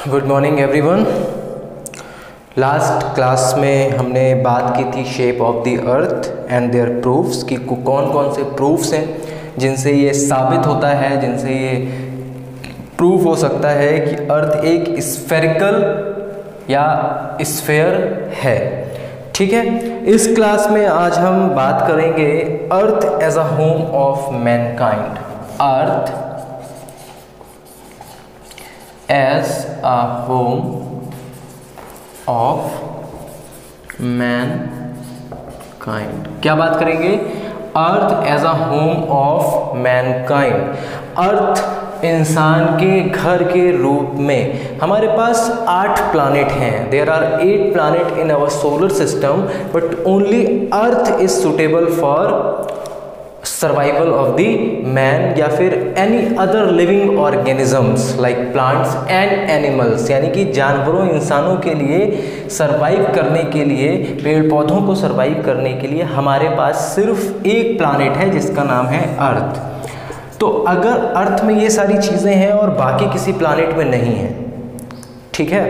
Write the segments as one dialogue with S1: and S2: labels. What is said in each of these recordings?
S1: Good morning everyone. Last class में हमने बात की थी shape of the earth and their proofs कि कौन कौन से प्रूफ्स हैं जिनसे ये साबित होता है, जिनसे ये प्रूफ हो सकता है कि अर्थ एक स्फेरिकल या स्फेयर है। ठीक है, इस क्लास में आज हम बात करेंगे earth as a home of mankind. Earth as a home of mankind. क्या बात करेंगे? Earth as a home of mankind. अर्थ इंसान के घर के रूप में। हमारे पास 8 प्लैनेट हैं। There are 8 planet in our solar system, but only earth is suitable for survival of the man या फिर any other living organisms like plants and animals, यानी कि जानवरों इंसानों के लिए सर्वाइव करने के लिए, पेड़ पौधों को सर्वाइव करने के लिए हमारे पास सिर्फ एक प्लैनेट है जिसका नाम है अर्थ। तो अगर अर्थ में ये सारी चीज़ें हैं और बाकी किसी प्लैनेट में नहीं है, ठीक है,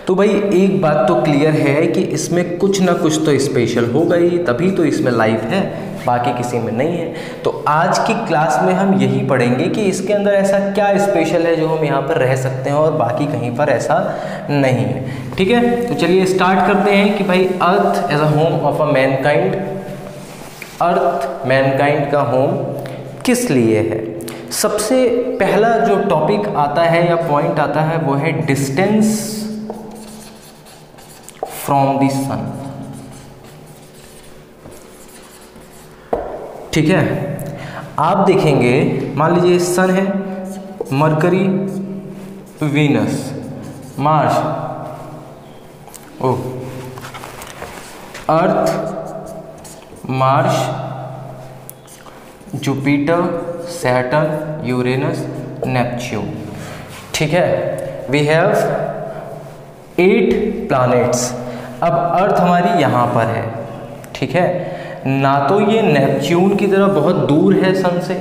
S1: तो भाई एक बात तो क्लियर है कि इसमें कुछ ना कुछ तो स्पेशल होगा ही, तभी तो इसमें लाइफ है, बाकी किसी में नहीं है। तो आज की क्लास में हम यही पढ़ेंगे कि इसके अंदर ऐसा क्या स्पेशल है जो हम यहाँ पर रह सकते हैं और बाकी कहीं पर ऐसा नहीं है। ठीक है, तो चलिए स्टार्ट करते हैं कि भाई earth as a home of a mankind. Earth mankind का होम किस लिए है? सबसे पहला जो टॉपिक आता है या पॉइंट आता है वो है डिस्टेंस फ्रॉम द सन। ठीक है, आप देखेंगे, मान लीजिए सन है, Mercury, Venus, Mars, Earth, Mars, Jupiter, Saturn, Uranus, Neptune. ठीक है, वी हैव 8 प्लैनेट्स। अब अर्थ हमारी यहाँ पर है। ठीक है, ना तो ये नेपच्यून की तरह बहुत दूर है सन से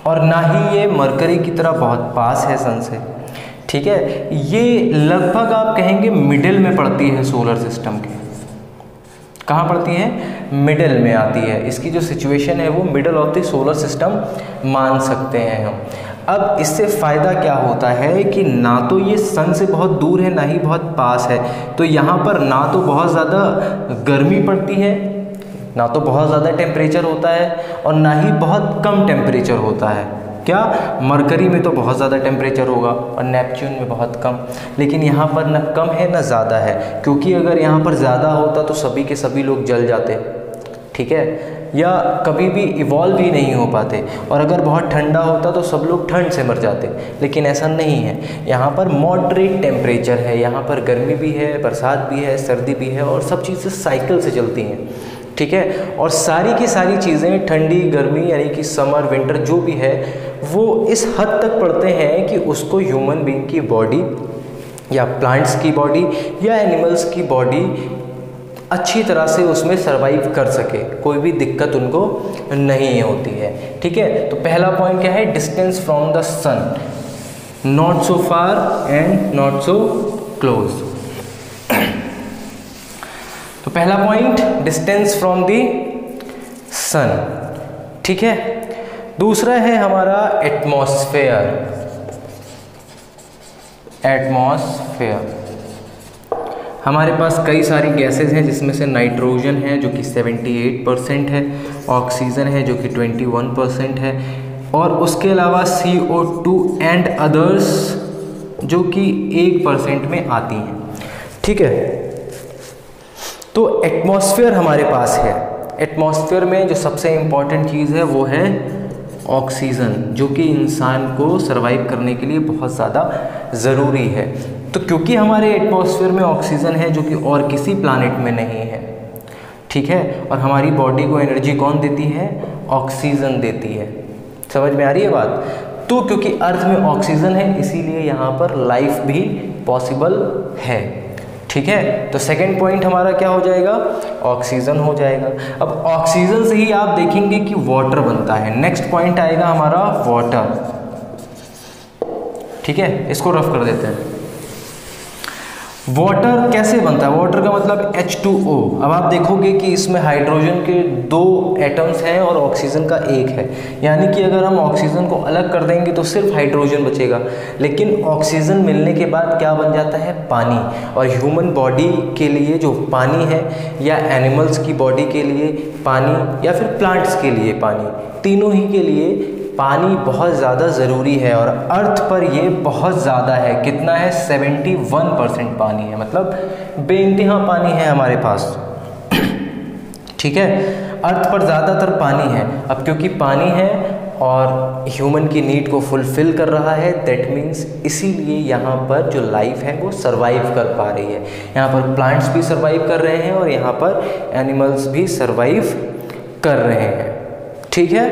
S1: और ना ही ये मरकरी की तरह बहुत पास है सन से। ठीक है, ये लगभग आप कहेंगे मिडिल में पड़ती है सोलर सिस्टम के। कहाँ पड़ती है? मिडिल में आती है। इसकी जो सिचुएशन है वो middle of the solar system मान सकते हैं हम। अब इससे फ़ायदा क्या होता है कि ना तो ये सन से बहुत दूर है ना ही बहुत पास है, तो यहाँ पर ना तो बहुत ज़्यादा गर्मी पड़ती है, ना तो बहुत ज़्यादा टेम्परेचर होता है और ना ही बहुत कम टेम्परेचर होता है। क्या? मरकरी में तो बहुत ज़्यादा टेम्परेचर होगा और नेपच्यून में बहुत कम, लेकिन यहाँ पर ना कम है ना ज़्यादा है, क्योंकि अगर यहाँ पर ज़्यादा होता तो सभी के सभी लोग जल जाते। ठीक है, या कभी भी इवॉल्व भी नहीं हो पाते, और अगर बहुत ठंडा होता तो सब लोग ठंड से मर जाते, लेकिन ऐसा नहीं है। यहाँ पर मॉडरेट टेम्परेचर है, यहाँ पर गर्मी भी है, बरसात भी है, सर्दी भी है, और सब चीज़ें साइकिल से चलती हैं। ठीक है, और सारी की सारी चीज़ें ठंडी गर्मी यानी कि समर विंटर जो भी है वो इस हद तक पड़ते हैं कि उसको ह्यूमन बीइंग की बॉडी या प्लांट्स की बॉडी या एनिमल्स की बॉडी अच्छी तरह से उसमें सरवाइव कर सके, कोई भी दिक्कत उनको नहीं होती है। ठीक है, तो पहला पॉइंट क्या है? Distance from the sun, not so far and not so close. तो पहला point distance from the sun. ठीक है, दूसरा है हमारा एटमॉस्फेयर। एटमॉस्फेयर हमारे पास कई सारी गैसेस हैं, जिसमें से नाइट्रोजन है जो कि 78% है, ऑक्सीजन है जो कि 21% है, और उसके अलावा CO2 एंड अदर्स जो कि 1% में आती हैं। ठीक है, तो एटमॉस्फेयर हमारे पास है। एटमॉस्फेयर में जो सबसे इम्पॉर्टेंट चीज़ है वो है ऑक्सीजन, जो कि इंसान को सर्वाइव करने के लिए बहुत ज़्यादा ज़रूरी है। तो क्योंकि हमारे एटमॉस्फेयर में ऑक्सीजन है जो कि और किसी प्लैनेट में नहीं है, ठीक है, और हमारी बॉडी को एनर्जी कौन देती है? ऑक्सीजन देती है। समझ में आ रही है बात? तो क्योंकि अर्थ में ऑक्सीजन है इसीलिए यहाँ पर लाइफ भी पॉसिबल है। ठीक है, तो सेकंड पॉइंट हमारा क्या हो जाएगा? ऑक्सीजन हो जाएगा। अब ऑक्सीजन से ही आप देखेंगे कि वाटर बनता है। नेक्स्ट पॉइंट आएगा हमारा वाटर। ठीक है, इसको रफ कर देते हैं। वाटर कैसे बनता है? वाटर का मतलब H2O। अब आप देखोगे कि इसमें हाइड्रोजन के 2 एटम्स हैं और ऑक्सीजन का 1 है, यानी कि अगर हम ऑक्सीजन को अलग कर देंगे तो सिर्फ हाइड्रोजन बचेगा, लेकिन ऑक्सीजन मिलने के बाद क्या बन जाता है? पानी। और ह्यूमन बॉडी के लिए जो पानी है, या एनिमल्स की बॉडी के लिए पानी, या फिर प्लांट्स के लिए पानी, तीनों ही के लिए पानी बहुत ज़्यादा ज़रूरी है। और अर्थ पर ये बहुत ज़्यादा है। कितना है? 71% पानी है, मतलब बेइंतहा पानी है हमारे पास। ठीक है, अर्थ पर ज़्यादातर पानी है। अब क्योंकि पानी है और ह्यूमन की नीड को फुलफ़िल कर रहा है, दैट मीन्स इसीलिए यहाँ पर जो लाइफ है वो सरवाइव कर पा रही है। यहाँ पर प्लांट्स भी सरवाइव कर रहे हैं और यहाँ पर एनिमल्स भी सरवाइव कर रहे हैं। ठीक है,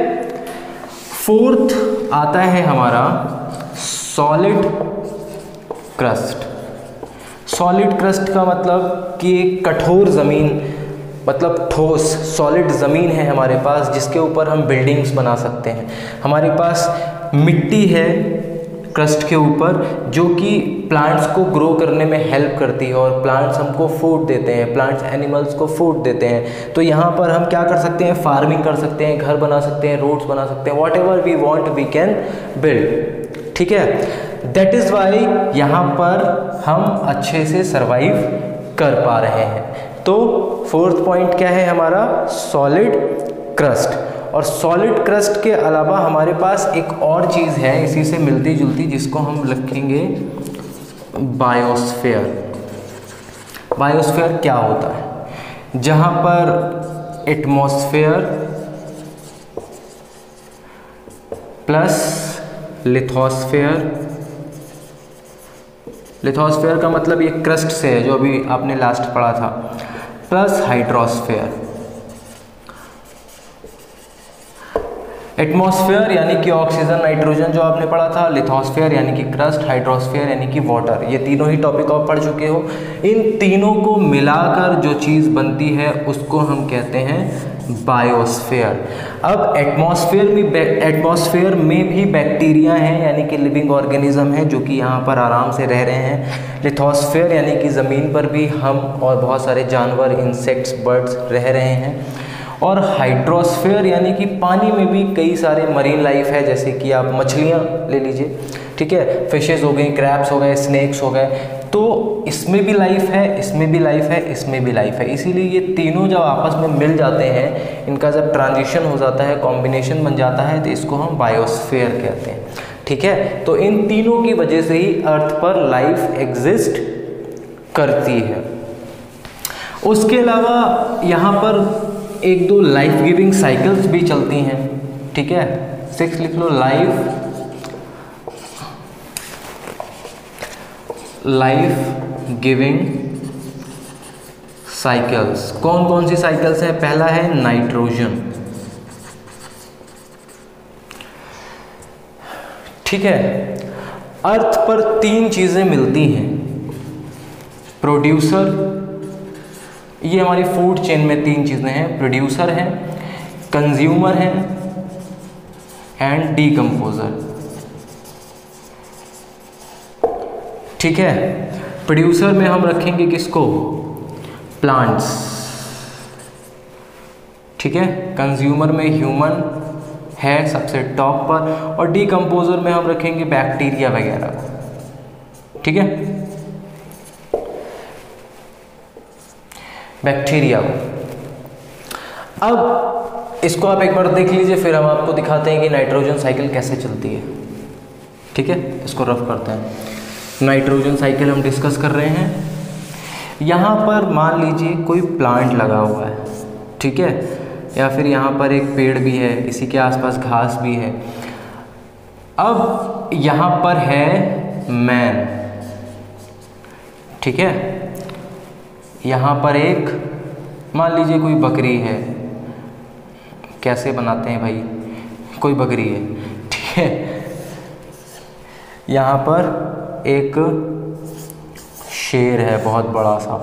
S1: फोर्थ आता है हमारा सॉलिड क्रस्ट। सॉलिड क्रस्ट का मतलब कि एक कठोर ज़मीन, मतलब ठोस सॉलिड ज़मीन है हमारे पास, जिसके ऊपर हम बिल्डिंग्स बना सकते हैं। हमारे पास मिट्टी है क्रस्ट के ऊपर, जो कि प्लांट्स को ग्रो करने में हेल्प करती है, और प्लांट्स हमको फूड देते हैं, प्लांट्स एनिमल्स को फूड देते हैं। तो यहाँ पर हम क्या कर सकते हैं? फार्मिंग कर सकते हैं, घर बना सकते हैं, रोड्स बना सकते हैं, whatever we want we can build. ठीक है, दैट इज़ वाई यहाँ पर हम अच्छे से सर्वाइव कर पा रहे हैं। तो फोर्थ पॉइंट क्या है हमारा? Solid crust. और सॉलिड क्रस्ट के अलावा हमारे पास एक और चीज़ है इसी से मिलती जुलती, जिसको हम लिखेंगे बायोस्फीयर। बायोस्फीयर क्या होता है? जहाँ पर एटमॉस्फेयर प्लस लिथोस्फेयर, लिथोस्फेयर का मतलब ये क्रस्ट से है जो अभी आपने लास्ट पढ़ा था, प्लस हाइड्रोस्फेयर। एटमॉस्फेयर यानी कि ऑक्सीजन नाइट्रोजन जो आपने पढ़ा था, लिथोस्फेयर यानी कि क्रस्ट, हाइड्रोस्फेयर यानी कि वाटर, ये तीनों ही टॉपिक आप पढ़ चुके हो। इन तीनों को मिलाकर जो चीज़ बनती है उसको हम कहते हैं बायोस्फेयर। अब एटमॉस्फेयर में भी बैक्टीरिया हैं, यानी कि लिविंग ऑर्गेनिज्म है जो कि यहाँ पर आराम से रह रहे हैं। लिथोस्फेयर यानी कि ज़मीन पर भी हम और बहुत सारे जानवर, इंसेक्ट्स, बर्ड्स रह रहे हैं। और हाइड्रोस्फेयर यानी कि पानी में भी कई सारे मरीन लाइफ है, जैसे कि आप मछलियाँ ले लीजिए, ठीक है, फिशेस हो गई, क्रैब्स हो गए, स्नेक्स हो गए। तो इसमें भी लाइफ है, इसमें भी लाइफ है, इसमें भी लाइफ है। इसीलिए ये तीनों जब आपस में मिल जाते हैं, इनका जब ट्रांजिशन हो जाता है, कॉम्बिनेशन बन जाता है, तो इसको हम बायोस्फीयर कहते हैं। ठीक है, तो इन तीनों की वजह से ही अर्थ पर लाइफ एग्जिस्ट करती है। उसके अलावा यहाँ पर एक दो लाइफ गिविंग साइकिल्स भी चलती हैं। ठीक है, 6 लिख लो, लाइफ गिविंग साइकिल्स। कौन कौन सी साइकिल्स हैं? पहला है नाइट्रोजन। ठीक है, अर्थ पर 3 चीजें मिलती हैं। प्रोड्यूसर, ये हमारी फूड चेन में 3 चीजें हैं, प्रोड्यूसर है, कंज्यूमर है एंड डीकम्पोजर। ठीक है, प्रोड्यूसर में हम रखेंगे किसको? प्लांट्स। ठीक है, कंज्यूमर में ह्यूमन है सबसे टॉप पर, और डीकम्पोजर में हम रखेंगे बैक्टीरिया वगैरह को। ठीक है, बैक्टीरिया को। अब इसको आप एक बार देख लीजिए, फिर हम आपको दिखाते हैं कि नाइट्रोजन साइकिल कैसे चलती है। ठीक है, इसको रफ करते हैं। नाइट्रोजन साइकिल हम डिस्कस कर रहे हैं। यहाँ पर मान लीजिए कोई प्लांट लगा हुआ है, ठीक है, या फिर यहाँ पर एक पेड़ भी है, इसी के आसपास घास भी है। अब यहाँ पर है मैन, ठीक है, यहाँ पर एक मान लीजिए कोई बकरी है, कैसे बनाते हैं भाई, कोई बकरी है, ठीक है, यहाँ पर एक शेर है बहुत बड़ा सा,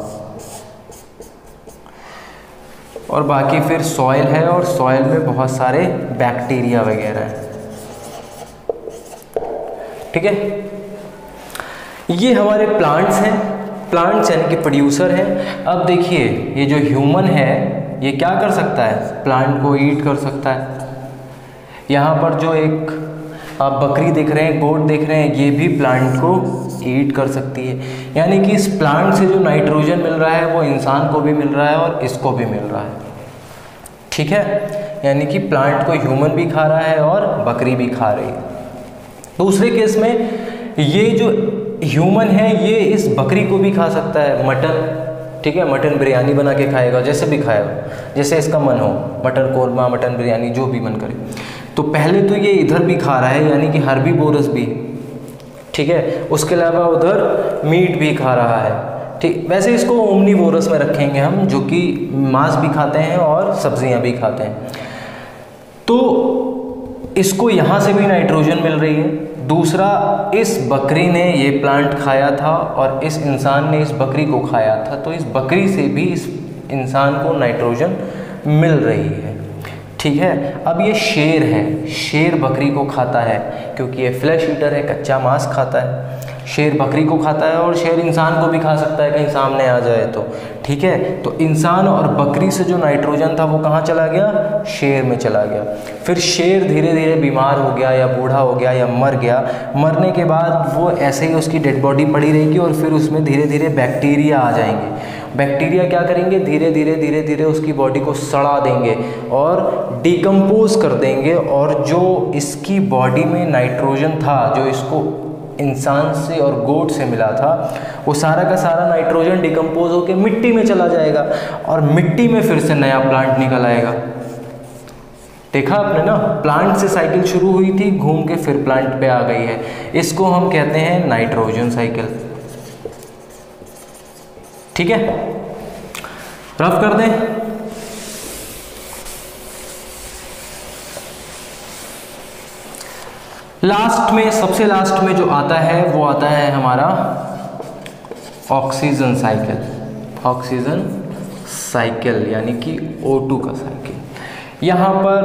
S1: और बाकी फिर सॉइल है, और सॉइल में बहुत सारे बैक्टीरिया वगैरह हैं। ठीक है, ये हमारे प्लांट्स हैं, प्लांट्स यानी कि प्रोड्यूसर हैं। अब देखिए ये जो ह्यूमन है ये क्या कर सकता है, प्लांट को ईट कर सकता है। यहाँ पर जो एक आप बकरी देख रहे हैं, गोट देख रहे हैं, ये भी प्लांट को ईट कर सकती है। यानी कि इस प्लांट से जो नाइट्रोजन मिल रहा है वो इंसान को भी मिल रहा है और इसको भी मिल रहा है, ठीक है। यानी कि प्लांट को ह्यूमन भी खा रहा है और बकरी भी खा रही है। दूसरे केस में ये जो ह्यूमन है ये इस बकरी को भी खा सकता है, मटन, ठीक है, मटन बिरयानी बना के खाएगा, जैसे भी खाएगा, जैसे इसका मन हो, मटन कोरमा, मटन बिरयानी, जो भी मन करे। तो पहले तो ये इधर भी खा रहा है यानी कि हर्बीवोरस भी, ठीक है, उसके अलावा उधर मीट भी खा रहा है, ठीक। वैसे इसको ओमनीवोरस में रखेंगे हम, जो कि मांस भी खाते हैं और सब्जियां भी खाते हैं। तो इसको यहाँ से भी नाइट्रोजन मिल रही है। दूसरा, इस बकरी ने ये प्लांट खाया था और इस इंसान ने इस बकरी को खाया था, तो इस बकरी से भी इस इंसान को नाइट्रोजन मिल रही है, ठीक है। अब ये शेर है, शेर बकरी को खाता है क्योंकि ये फ्लैश ईटर है, कच्चा मांस खाता है। शेर बकरी को खाता है और शेर इंसान को भी खा सकता है कहीं सामने आ जाए तो, ठीक है। तो इंसान और बकरी से जो नाइट्रोजन था वो कहाँ चला गया, शेर में चला गया। फिर शेर धीरे धीरे बीमार हो गया या बूढ़ा हो गया या मर गया। मरने के बाद वो ऐसे ही उसकी डेड बॉडी पड़ी रहेगी और फिर उसमें धीरे धीरे बैक्टीरिया आ जाएंगे। बैक्टीरिया क्या करेंगे, धीरे धीरे उसकी बॉडी को सड़ा देंगे और डिकम्पोज कर देंगे, और जो इसकी बॉडी में नाइट्रोजन था, जो इसको इंसान से और गोट से मिला था, वो सारा का सारा नाइट्रोजन डिकम्पोज होकर मिट्टी में चला जाएगा और मिट्टी में फिर से नया प्लांट निकल आएगा। देखा आपने ना, प्लांट से साइकिल शुरू हुई थी, घूम के फिर प्लांट पे आ गई है। इसको हम कहते हैं नाइट्रोजन साइकिल, ठीक है। रफ कर दें। लास्ट में, सबसे लास्ट में जो आता है वो आता है हमारा ऑक्सीजन साइकिल। ऑक्सीजन साइकिल यानी कि O2 का साइकिल। यहाँ पर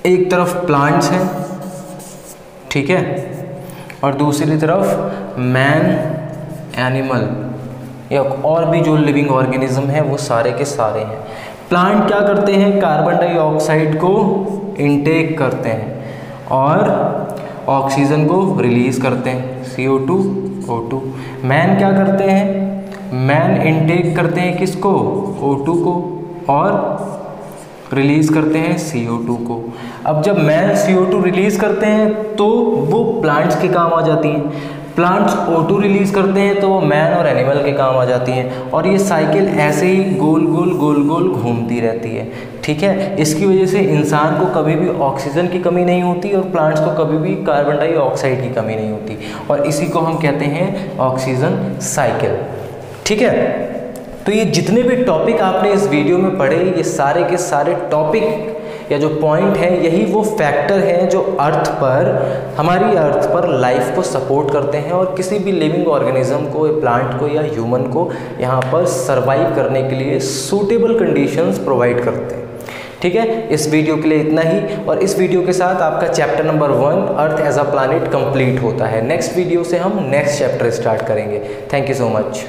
S1: एक तरफ प्लांट्स हैं, ठीक है, और दूसरी तरफ मैन, एनिमल या और भी जो लिविंग ऑर्गेनिज्म है वो सारे के सारे हैं। प्लांट क्या करते हैं, कार्बन डाइऑक्साइड को इनटेक करते हैं और ऑक्सीजन को रिलीज करते हैं, CO2, O2। मैन क्या करते हैं, मैन इनटेक करते हैं किसको, O2 को, और रिलीज करते हैं CO2 को। अब जब मैन CO2 रिलीज करते हैं तो वो प्लांट्स के काम आ जाती हैं, प्लांट्स O2 रिलीज करते हैं तो वो मैन और एनिमल के काम आ जाती हैं, और ये साइकिल ऐसे ही गोल गोल घूमती रहती है, ठीक है। इसकी वजह से इंसान को कभी भी ऑक्सीजन की कमी नहीं होती और प्लांट्स को कभी भी कार्बन डाइऑक्साइड की कमी नहीं होती, और इसी को हम कहते हैं ऑक्सीजन साइकिल, ठीक है। तो ये जितने भी टॉपिक आपने इस वीडियो में पढ़े, ये सारे के सारे टॉपिक या जो पॉइंट है, यही वो फैक्टर हैं जो अर्थ पर, हमारी अर्थ पर लाइफ को सपोर्ट करते हैं और किसी भी लिविंग ऑर्गेनिज्म को, प्लांट को या ह्यूमन को यहाँ पर सरवाइव करने के लिए सूटेबल कंडीशंस प्रोवाइड करते हैं, ठीक है। इस वीडियो के लिए इतना ही, और इस वीडियो के साथ आपका chapter number 1 earth as a planet complete होता है। नेक्स्ट वीडियो से हम नेक्स्ट चैप्टर स्टार्ट करेंगे। Thank you so much.